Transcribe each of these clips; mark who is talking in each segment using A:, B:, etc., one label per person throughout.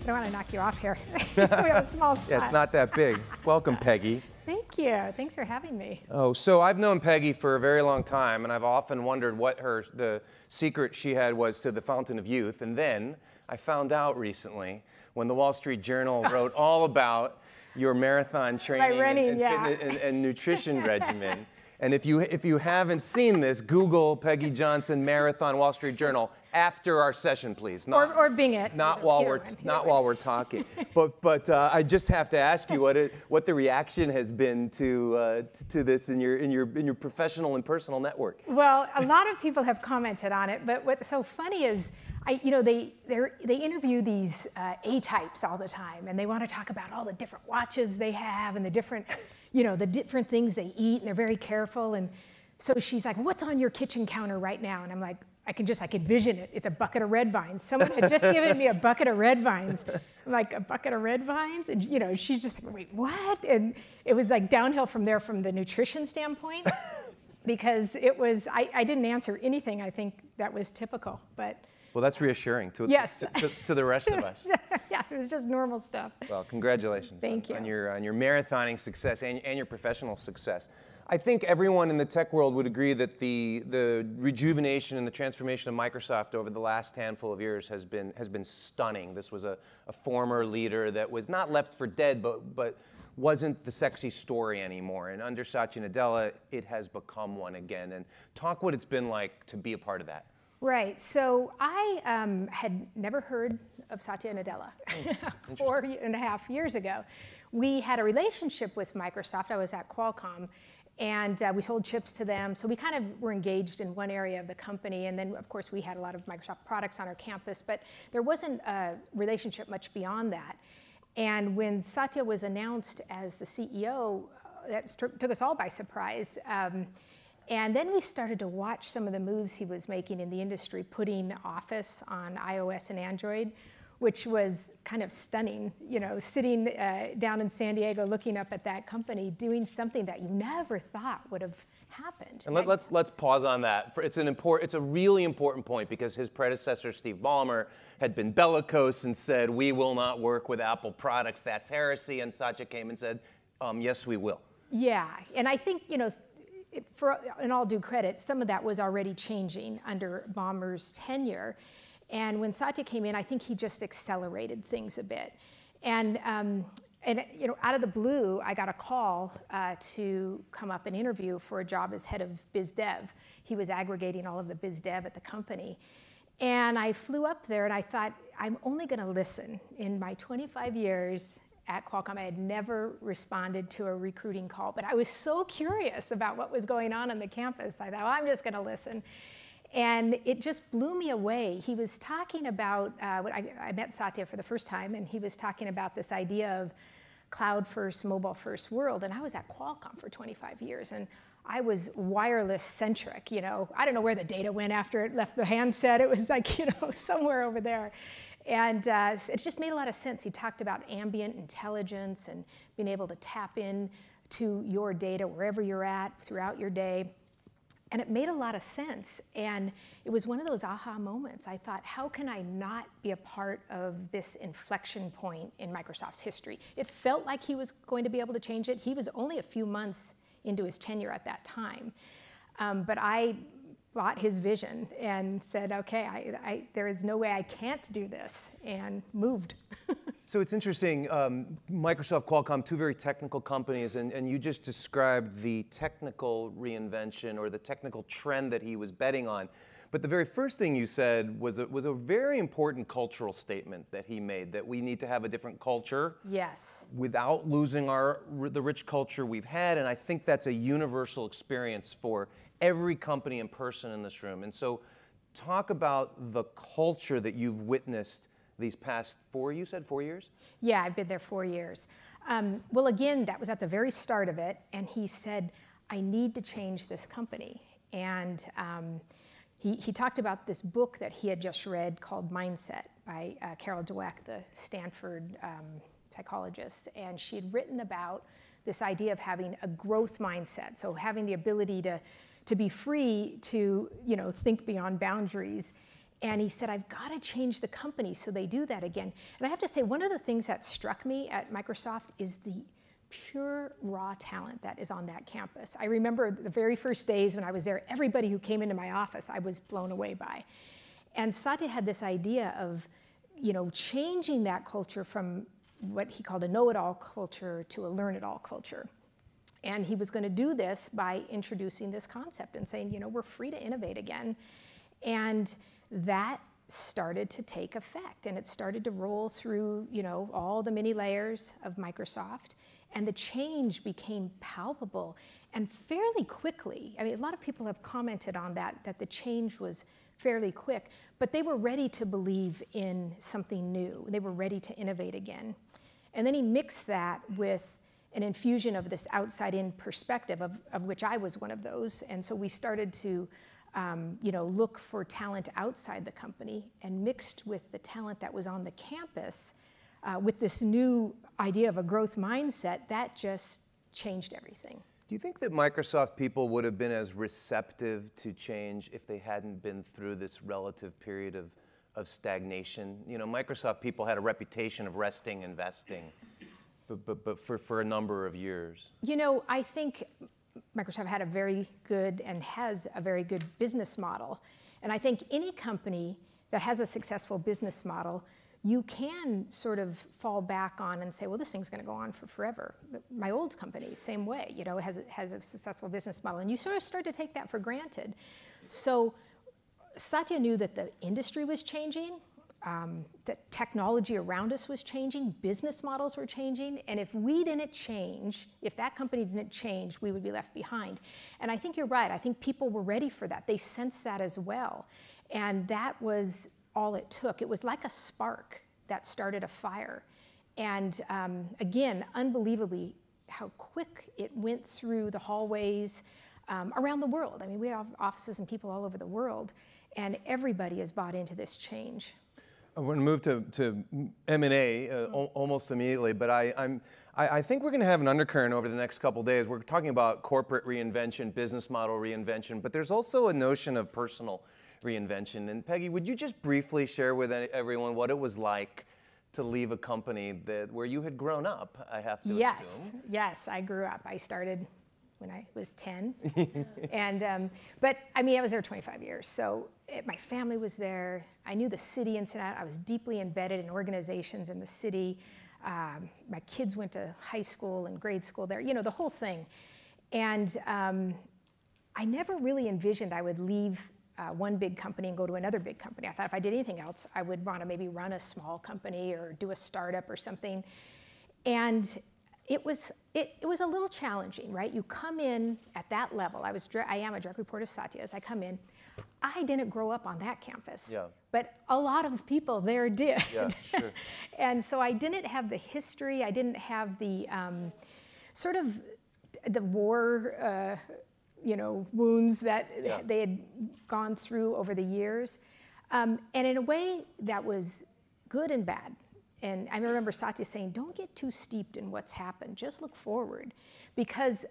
A: I don't want to knock you off here. We have a small spot.
B: Yeah, it's not that big. Welcome, Peggy.
A: Thank you. Thanks for having me.
B: Oh, so I've known Peggy for a very long time, and I've often wondered what the secret she had was to the fountain of youth. And then I found out recently when the Wall Street Journal wrote all about your marathon training fitness and nutrition regimen. And if you haven't seen this, Google Peggy Johnson Marathon Wall Street Journal after our session, please.
A: Not, or Bing it.
B: Not while we're talking. But I just have to ask you what the reaction has been to this in your professional and personal network.
A: Well, a lot of people have commented on it, but what's so funny is they interview these A-types all the time, and they want to talk about all the different watches they have and the different things they eat, and they're very careful. And so she's like, "What's on your kitchen counter right now?" And I'm like, I could vision it. It's a bucket of red vines. Someone had just given me a bucket of red vines. I'm like, a bucket of red vines? And she's just like, wait, what? And it was like downhill from there from the nutrition standpoint, because it was, I didn't answer anything I think that was typical, but.
B: Well, that's reassuring to the rest of us.
A: Yeah, it was just normal stuff.
B: Well, congratulations.
A: Thank you.
B: On your marathoning success and your professional success. I think everyone in the tech world would agree that the rejuvenation and the transformation of Microsoft over the last handful of years has been stunning. This was a former leader that was not left for dead, but wasn't the sexy story anymore. And under Satya Nadella, it has become one again. And talk what it's been like to be a part of that.
A: Right. So I had never heard of Satya Nadella 4.5 years ago. We had a relationship with Microsoft. I was at Qualcomm, and we sold chips to them. So we kind of were engaged in one area of the company. And then, of course, we had a lot of Microsoft products on our campus. But there wasn't a relationship much beyond that. And when Satya was announced as the CEO, that took us all by surprise. And then we started to watch some of the moves he was making in the industry, putting Office on iOS and Android, which was kind of stunning, sitting down in San Diego looking up at that company, doing something that you never thought would have happened.
B: And let's pause on that. It's a really important point, because his predecessor, Steve Ballmer, had been bellicose and said, "We will not work with Apple products. That's heresy." And Satya came and said, "Yes, we will."
A: Yeah, and I think, in all due credit, some of that was already changing under Ballmer's tenure. And when Satya came in, I think he just accelerated things a bit. And out of the blue, I got a call to come up and interview for a job as head of biz dev. He was aggregating all of the biz dev at the company. And I flew up there, and I thought, I'm only going to listen. In my 25 years at Qualcomm, I had never responded to a recruiting call, but I was so curious about what was going on the campus. I thought, well, I'm just going to listen. And it just blew me away. He was talking about, I met Satya for the first time, and he was talking about this idea of cloud-first, mobile-first world. And I was at Qualcomm for 25 years, and I was wireless-centric. I don't know where the data went after it left the handset. It was like, somewhere over there. And it just made a lot of sense. He talked about ambient intelligence and being able to tap in to your data wherever you're at throughout your day. And it made a lot of sense. And it was one of those aha moments. I thought, how can I not be a part of this inflection point in Microsoft's history? It felt like he was going to be able to change it. He was only a few months into his tenure at that time. But I bought his vision and said, okay, there is no way I can't do this, and moved.
B: So it's interesting, Microsoft, Qualcomm, two very technical companies, and you just described the technical reinvention or the technical trend that he was betting on. But the very first thing you said was a very important cultural statement that he made, that we need to have a different culture.
A: Yes. Without
B: losing the rich culture we've had, and I think that's a universal experience for every company and person in this room. And so talk about the culture that you've witnessed these past you said 4 years?
A: Yeah, I've been there 4 years. Well, again, that was at the very start of it, and he said, I need to change this company. And he talked about this book that he had just read called Mindset by Carol Dweck, the Stanford psychologist. And she had written about this idea of having a growth mindset, so having the ability to be free to think beyond boundaries. And he said, I've got to change the company so they do that again. And I have to say, one of the things that struck me at Microsoft is the pure raw talent that is on that campus. I remember the very first days when I was there, everybody who came into my office, I was blown away by. And Satya had this idea of, changing that culture from what he called a know-it-all culture to a learn-it-all culture. And he was going to do this by introducing this concept and saying, we're free to innovate again. And that started to take effect, and it started to roll through, all the many layers of Microsoft, and the change became palpable and fairly quickly. I mean, a lot of people have commented on that the change was fairly quick, but they were ready to believe in something new. They were ready to innovate again. And then he mixed that with an infusion of this outside-in perspective, of which I was one of those, and so we started to look for talent outside the company, and mixed with the talent that was on the campus with this new idea of a growth mindset, that just changed everything.
B: Do you think that Microsoft people would have been as receptive to change if they hadn't been through this relative period of stagnation? Microsoft people had a reputation of resting, investing, but for a number of years.
A: I think Microsoft had a very good and has a very good business model. And I think any company that has a successful business model, you can sort of fall back on and say, well, this thing's going to go on for forever. My old company, same way, has a successful business model. And you sort of start to take that for granted. So Satya knew that the industry was changing, that technology around us was changing, business models were changing, and if we didn't change, if that company didn't change, we would be left behind. And I think you're right. I think people were ready for that. They sensed that as well. And that was all it took. It was like a spark that started a fire. And again, unbelievably how quick it went through the hallways around the world. I mean, we have offices and people all over the world, and everybody has bought into this change.
B: I'm going to move to M&A almost immediately, but I think we're going to have an undercurrent over the next couple of days. We're talking about corporate reinvention, business model reinvention, but there's also a notion of personal reinvention. And Peggy, would you just briefly share with everyone what it was like to leave a company where you had grown up, I have to assume?
A: Yes, I grew up. I started when I was 10. And, but I mean, I was there 25 years. So my family was there. I knew the city inside out. I was deeply embedded in organizations in the city. My kids went to high school and grade school there, the whole thing. And I never really envisioned I would leave one big company and go to another big company. I thought if I did anything else, I would want to maybe run a small company or do a startup or something. And it was a little challenging, right? You come in at that level. I am a direct report of Satya's. I come in. I didn't grow up on that campus, but a lot of people there did.
B: Yeah, sure.
A: And so I didn't have the history. I didn't have the sort of the war, wounds that they had gone through over the years. And in a way that was good and bad. And I remember Satya saying, don't get too steeped in what's happened, just look forward. Because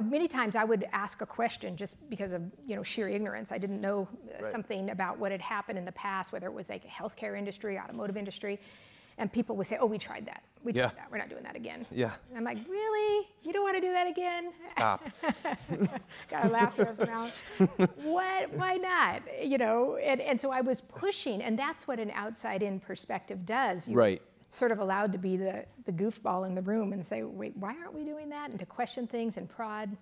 A: many times I would ask a question just because of sheer ignorance. I didn't know something about what had happened in the past, whether it was like a healthcare industry, automotive industry. And people would say, oh, we tried that. We tried that. We're not doing that again.
B: Yeah.
A: And I'm like, really? You don't want to do that again?
B: Stop.
A: Gotta laugh there for now. What? Why not? And so I was pushing, and that's what an outside-in perspective does. You're sort of allowed to be the goofball in the room and say, wait, why aren't we doing that? And to question things and prod.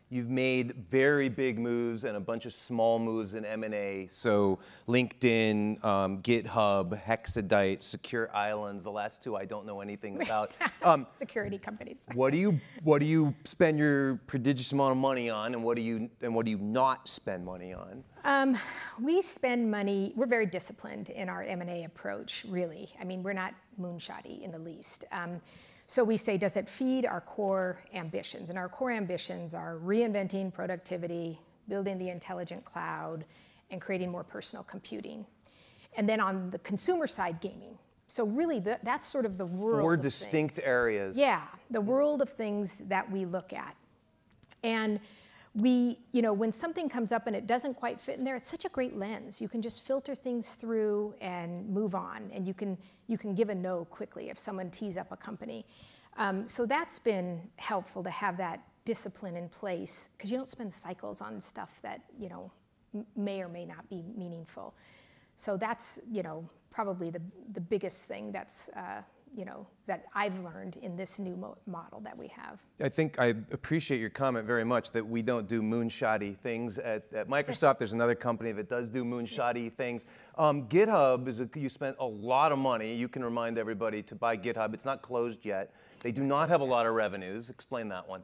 B: You've made very big moves and a bunch of small moves in M&A. So LinkedIn, GitHub, Hexadite, Secure Islands. The last two I don't know anything about.
A: Security companies.
B: What do you spend your prodigious amount of money on, and what do you not spend money on?
A: We spend money. We're very disciplined in our M&A approach. Really, I mean, we're not moonshotty in the least. So we say, does it feed our core ambitions? And our core ambitions are reinventing productivity, building the intelligent cloud, and creating more personal computing. And then on the consumer side, gaming. So really, that's sort of the world of
B: Four distinct
A: things.
B: areas.
A: Yeah, the world of things that we look at. And when something comes up and it doesn't quite fit in there, it's such a great lens. You can just filter things through and move on, and you can give a no quickly if someone tees up a company. So that's been helpful to have that discipline in place, because you don't spend cycles on stuff that may or may not be meaningful. So that's probably the biggest thing that's that I've learned in this new model that we have.
B: I think I appreciate your comment very much that we don't do moonshotty things at Microsoft. There's another company that does do moonshotty things. GitHub, you spent a lot of money. You can remind everybody to buy GitHub. It's not closed yet. They do not have a lot of revenues. Explain that one.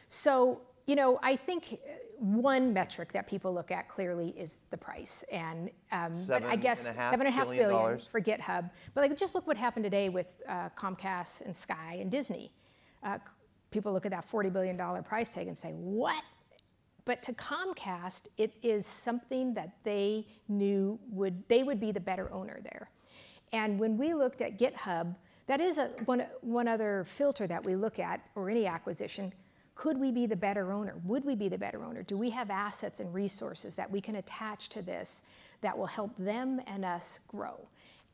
A: So, I think one metric that people look at clearly is the price, and but I guess $7.5 billion for GitHub. But just look what happened today with Comcast and Sky and Disney. People look at that $40 billion price tag and say, what? But to Comcast, it is something that they knew they would be the better owner there. And when we looked at GitHub, that is one other filter that we look at, or any acquisition. Could we be the better owner? Would we be the better owner? Do we have assets and resources that we can attach to this that will help them and us grow?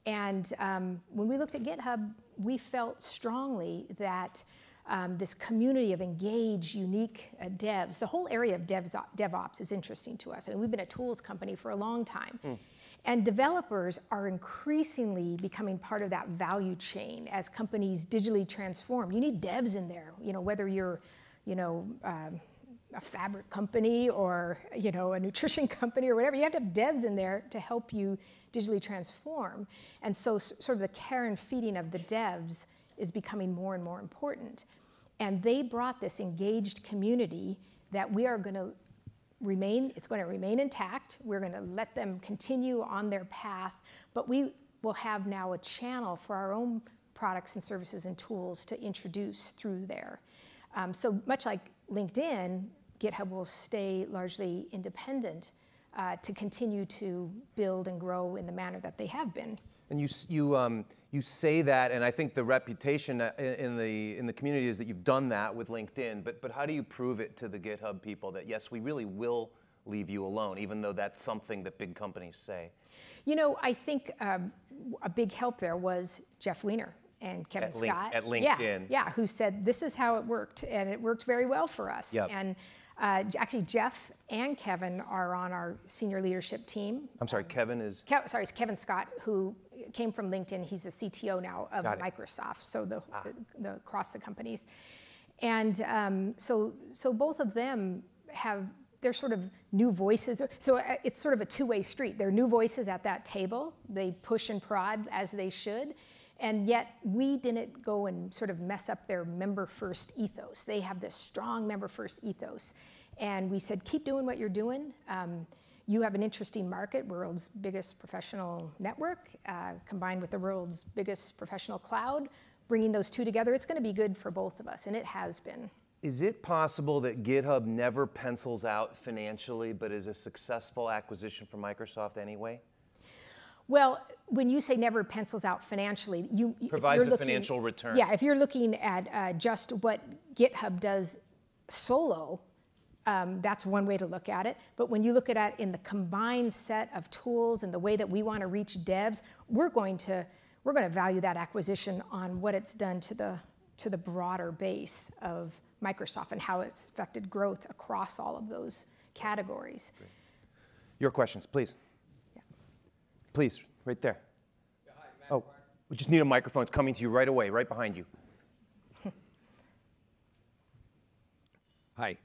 A: And when we looked at GitHub, we felt strongly that this community of engaged, unique devs, the whole area of DevOps is interesting to us. I mean, we've been a tools company for a long time. And developers are increasingly becoming part of that value chain as companies digitally transform. You need devs in there, whether you're a fabric company or, a nutrition company or whatever. You have to have devs in there to help you digitally transform. And so sort of the care and feeding of the devs is becoming more and more important. And they brought this engaged community that we are going to it's going to remain intact. We're going to let them continue on their path, but we will have now a channel for our own products and services and tools to introduce through there. So much like LinkedIn, GitHub will stay largely independent to continue to build and grow in the manner that they have been.
B: And you say that, and I think the reputation in the community is that you've done that with LinkedIn. But how do you prove it to the GitHub people that yes, we really will leave you alone, even though that's something that big companies say?
A: I think a big help there was Jeff Weiner and Kevin Scott
B: at LinkedIn.
A: Yeah, who said this is how it worked, and it worked very well for us.
B: Yep.
A: And actually, Jeff and Kevin are on our senior leadership team.
B: I'm sorry, Kevin is?
A: It's Kevin Scott, who came from LinkedIn. He's the CTO now of Microsoft, so the across the companies. And so both of them they're sort of new voices. So it's sort of a two-way street. They're new voices at that table. They push and prod as they should. And yet we didn't go and sort of mess up their member-first ethos. They have this strong member-first ethos. And we said, keep doing what you're doing. You have an interesting market, world's biggest professional network, combined with the world's biggest professional cloud. Bringing those two together, it's going to be good for both of us, and it has been.
B: Is it possible that GitHub never pencils out financially, but is a successful acquisition for Microsoft anyway?
A: Well, when you say never pencils out financially,
B: provides a financial return.
A: Yeah, if you're looking at just what GitHub does solo, that's one way to look at it. But when you look at it in the combined set of tools and the way that we want to reach devs, we're going to value that acquisition on what it's done to the broader base of Microsoft and how it's affected growth across all of those categories.
B: Great. Your questions, please. Please, right there.
C: Yeah, hi, Matt Park.
B: We just need a microphone. It's coming to you right away, right behind you.
C: Hi,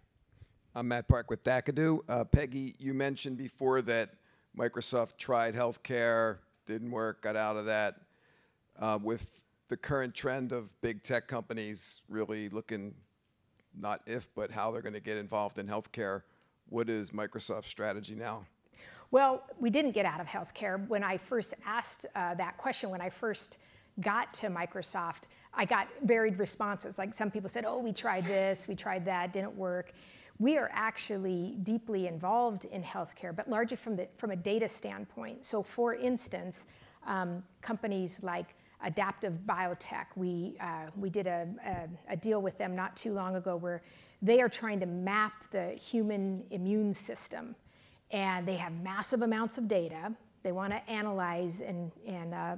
C: I'm Matt Park with Dakadoo. Peggy, you mentioned before that Microsoft tried healthcare, didn't work, got out of that. With the current trend of big tech companies really looking, not if, but how they're going to get involved in healthcare, what is Microsoft's strategy now?
A: Well, we didn't get out of healthcare. When I first asked that question, when I first got to Microsoft, I got varied responses. Like some people said, oh, we tried this, we tried that, didn't work. We are actually deeply involved in healthcare, but largely from a data standpoint. So for instance, companies like Adaptive Biotech, we did a deal with them not too long ago where they are trying to map the human immune system. And they have massive amounts of data. They want to analyze and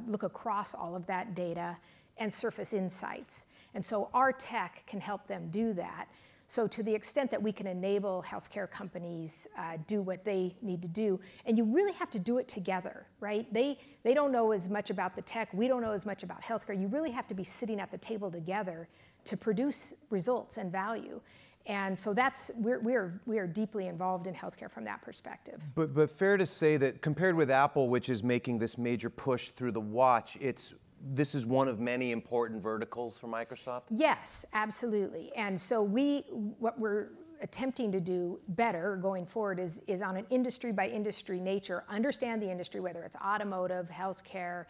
A: look across all of that data and surface insights. And so our tech can help them do that. So to the extent that we can enable healthcare companies do what they need to do, and you really have to do it together, right? They don't know as much about the tech, we don't know as much about healthcare. You really have to be sitting at the table together to produce results and value. And so we are deeply involved in healthcare from that perspective.
B: But fair to say that compared with Apple, which is making this major push through the watch, this is one of many important verticals for Microsoft?
A: Yes, absolutely. And so what we're attempting to do better going forward is on an industry by industry nature, understand the industry, whether it's automotive, healthcare,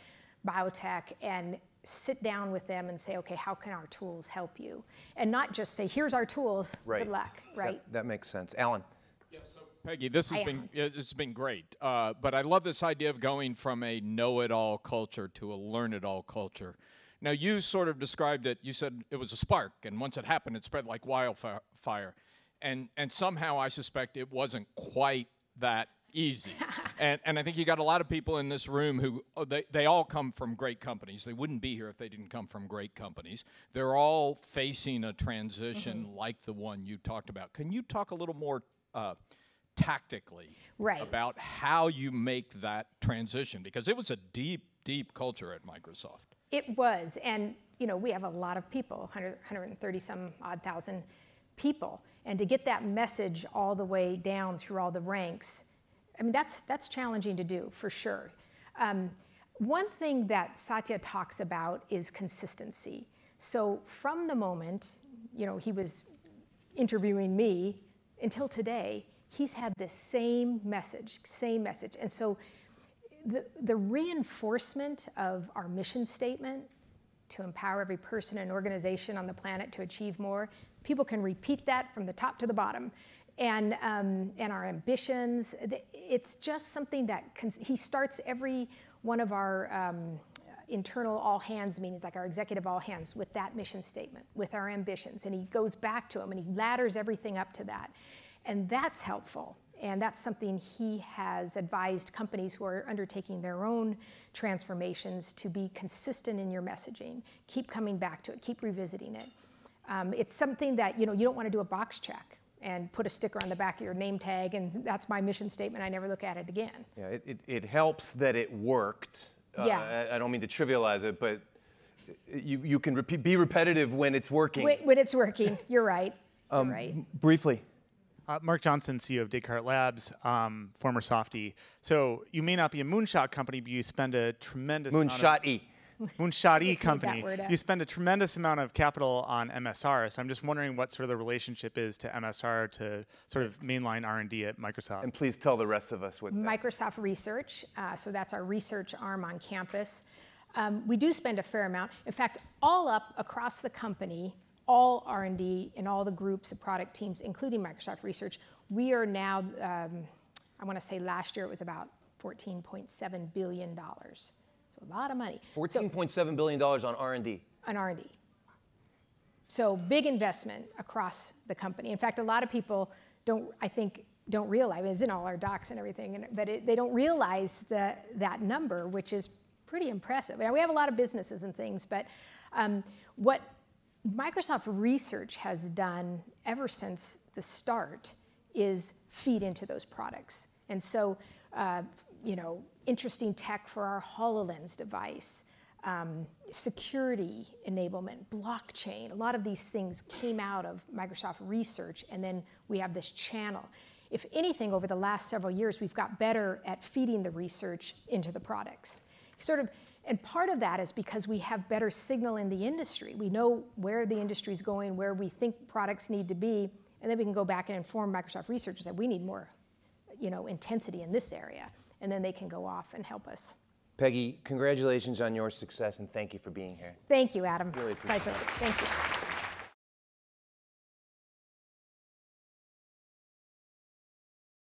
A: biotech, and sit down with them and say, okay, how can our tools help you? And not just say, here's our tools, good luck, right?
B: That makes sense. Alan?
D: Yeah, so Peggy, this has been great, but I love this idea of going from a know-it-all culture to a learn-it-all culture. Now, you sort of described it, you said it was a spark, and once it happened, it spread like wildfire. And somehow I suspect it wasn't quite that easy. and I think you got a lot of people in this room who, they all come from great companies. They wouldn't be here if they didn't come from great companies. They're all facing a transition like the one you talked about. Can you talk a little more tactically about how you make that transition? Because it was a deep, deep culture at Microsoft.
A: It was, and we have a lot of people, 130 some odd thousand people, and to get that message all the way down through all the ranks, I mean, that's challenging to do, for sure. One thing that Satya talks about is consistency. So from the moment, he was interviewing me until today, he's had the same message. And so the reinforcement of our mission statement to empower every person and organization on the planet to achieve more, people can repeat that from the top to the bottom. And our ambitions, it's just something that he starts every one of our internal all-hands meetings, like our executive all-hands, with that mission statement, with our ambitions. And he goes back to them, and he ladders everything up to that. And that's helpful. And that's something he has advised companies who are undertaking their own transformations to be consistent in your messaging. Keep coming back to it. Keep revisiting it. It's something that you don't want to do a box check and put a sticker on the back of your name tag, and that's my mission statement. I never look at it again.
B: Yeah, it helps that it worked.
A: Yeah.
B: I don't mean to trivialize it, but you can be repetitive when it's working.
A: When it's working, you're right.
B: Briefly.
E: Mark Johnson, CEO of Descartes Labs, former softie. So you may not be a moonshot company, but you spend a tremendous moonshot-y company. You spend a tremendous amount of capital on MSR. So I'm just wondering what sort of the relationship is to MSR to sort of mainline R&D at Microsoft.
B: And please tell the rest of us what
A: Microsoft Research. So that's our research arm on campus. We do spend a fair amount. In fact, all up across the company, all R&D in all the groups, the product teams, including Microsoft Research, we are now, I want to say last year it was about $14.7 billion. So a lot of money.
B: $14.7 billion on R&D.
A: On R&D. So big investment across the company. In fact, a lot of people don't realize, it's in all our docs and everything, but they don't realize that number, which is pretty impressive. Now, we have a lot of businesses and things, but what Microsoft Research has done ever since the start is feed into those products. And so, interesting tech for our HoloLens device, security enablement, blockchain, a lot of these things came out of Microsoft Research, and then we have this channel. If anything, over the last several years, we've got better at feeding the research into the products. And part of that is because we have better signal in the industry. We know where the industry is going, where we think products need to be, and then we can go back and inform Microsoft Research that we need more, intensity in this area, and then they can go off and help us.
B: Peggy, congratulations on your success, and thank you for being here.
A: Thank you, Adam.
B: Really appreciate it.
A: Pleasure. Thank you.